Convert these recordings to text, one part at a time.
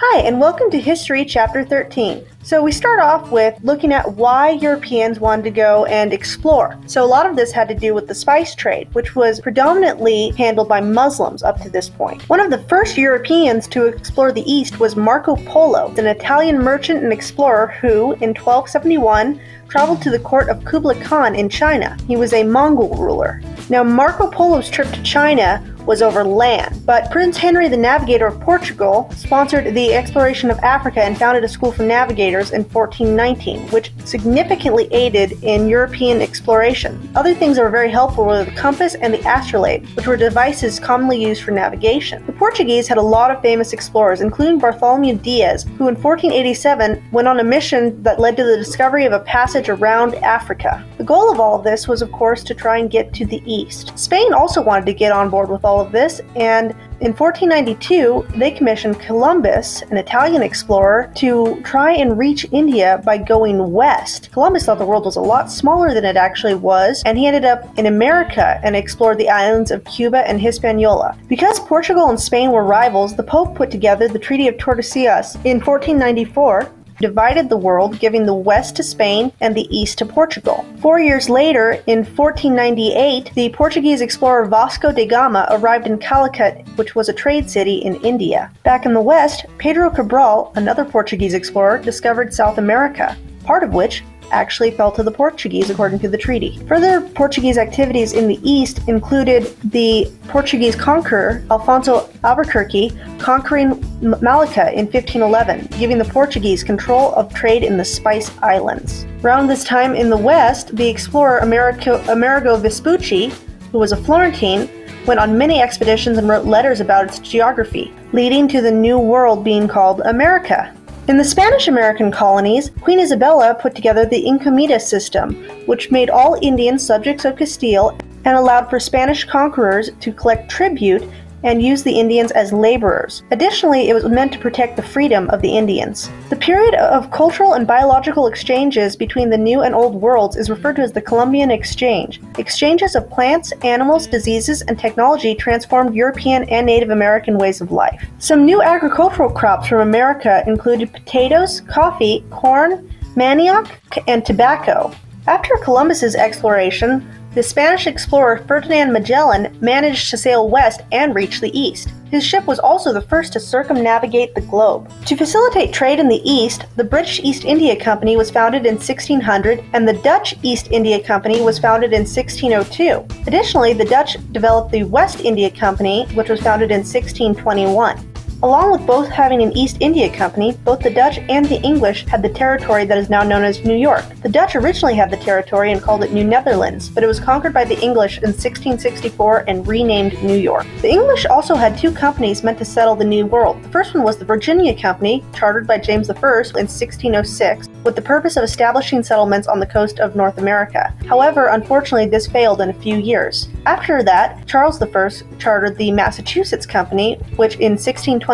Hi, and welcome to History Chapter 13. So we start off with looking at why Europeans wanted to go and explore. So a lot of this had to do with the spice trade, which was predominantly handled by Muslims up to this point. One of the first Europeans to explore the East was Marco Polo, an Italian merchant and explorer who, in 1271, traveled to the court of Kublai Khan in China. He was a Mongol ruler. Now, Marco Polo's trip to China was over land, but Prince Henry the Navigator of Portugal sponsored the exploration of Africa and founded a school for navigators in 1419, which significantly aided in European exploration. Other things that were very helpful were the compass and the astrolabe, which were devices commonly used for navigation. The Portuguese had a lot of famous explorers, including Bartholomew Diaz, who in 1487 went on a mission that led to the discovery of a passage around Africa. The goal of all of this was, of course, to try and get to the east. Spain also wanted to get on board with all of this, and in 1492, they commissioned Columbus, an Italian explorer, to try and reach India by going west. Columbus thought the world was a lot smaller than it actually was, and he ended up in America and explored the islands of Cuba and Hispaniola. Because Portugal and Spain were rivals, the Pope put together the Treaty of Tordesillas in 1494, divided the world, giving the west to Spain and the east to Portugal. 4 years later, in 1498, the Portuguese explorer Vasco da Gama arrived in Calicut, which was a trade city in India. Back in the west, Pedro Cabral, another Portuguese explorer, discovered South America, part of which actually fell to the Portuguese according to the treaty. Further Portuguese activities in the east included the Portuguese conqueror Alfonso Albuquerque conquering Malacca in 1511, giving the Portuguese control of trade in the Spice Islands. Around this time in the west, the explorer Amerigo Vespucci, who was a Florentine, went on many expeditions and wrote letters about its geography, leading to the New World being called America. In the Spanish-American colonies, Queen Isabella put together the Encomenda system, which made all Indians subjects of Castile and allowed for Spanish conquerors to collect tribute and use the Indians as laborers. Additionally, it was meant to protect the freedom of the Indians. The period of cultural and biological exchanges between the New and Old Worlds is referred to as the Columbian Exchange. Exchanges of plants, animals, diseases, and technology transformed European and Native American ways of life. Some new agricultural crops from America included potatoes, coffee, corn, manioc, and tobacco. After Columbus's exploration, the Spanish explorer Ferdinand Magellan managed to sail west and reach the east. His ship was also the first to circumnavigate the globe. To facilitate trade in the east, the British East India Company was founded in 1600 and the Dutch East India Company was founded in 1602. Additionally, the Dutch developed the West India Company, which was founded in 1621. Along with both having an East India Company, both the Dutch and the English had the territory that is now known as New York. The Dutch originally had the territory and called it New Netherlands, but it was conquered by the English in 1664 and renamed New York. The English also had two companies meant to settle the New World. The first one was the Virginia Company, chartered by James I in 1606, with the purpose of establishing settlements on the coast of North America. However, unfortunately, this failed in a few years. After that, Charles I chartered the Massachusetts Company, which in 1629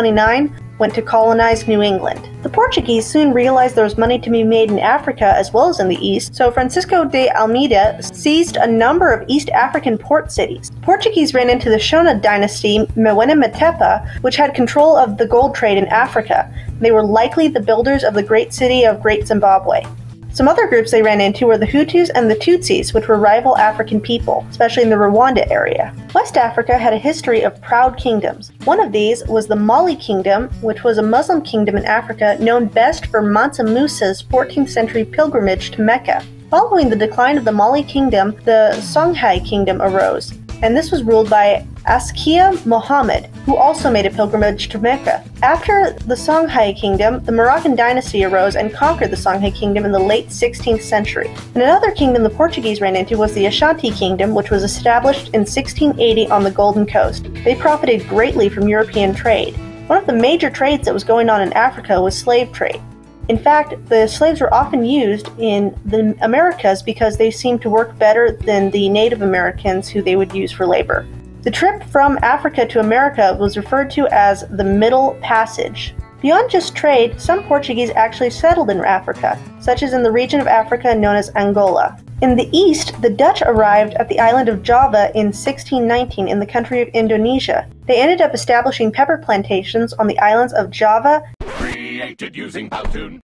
went to colonize New England. The Portuguese soon realized there was money to be made in Africa as well as in the East, so Francisco de Almeida seized a number of East African port cities. The Portuguese ran into the Shona dynasty, Mwene Metepa, which had control of the gold trade in Africa. They were likely the builders of the great city of Great Zimbabwe. Some other groups they ran into were the Hutus and the Tutsis, which were rival African people, especially in the Rwanda area. West Africa had a history of proud kingdoms. One of these was the Mali Kingdom, which was a Muslim kingdom in Africa known best for Mansa Musa's 14th century pilgrimage to Mecca. Following the decline of the Mali Kingdom, the Songhai Kingdom arose, and this was ruled by Askia Muhammad, who also made a pilgrimage to Mecca. After the Songhai Kingdom, the Moroccan dynasty arose and conquered the Songhai Kingdom in the late 16th century. And another kingdom the Portuguese ran into was the Ashanti Kingdom, which was established in 1680 on the Golden Coast. They profited greatly from European trade. One of the major trades that was going on in Africa was slave trade. In fact, the slaves were often used in the Americas because they seemed to work better than the Native Americans who they would use for labor. The trip from Africa to America was referred to as the Middle Passage. Beyond just trade, some Portuguese actually settled in Africa, such as in the region of Africa known as Angola. In the east, the Dutch arrived at the island of Java in 1619 in the country of Indonesia. They ended up establishing pepper plantations on the islands of Java created using Powtoon.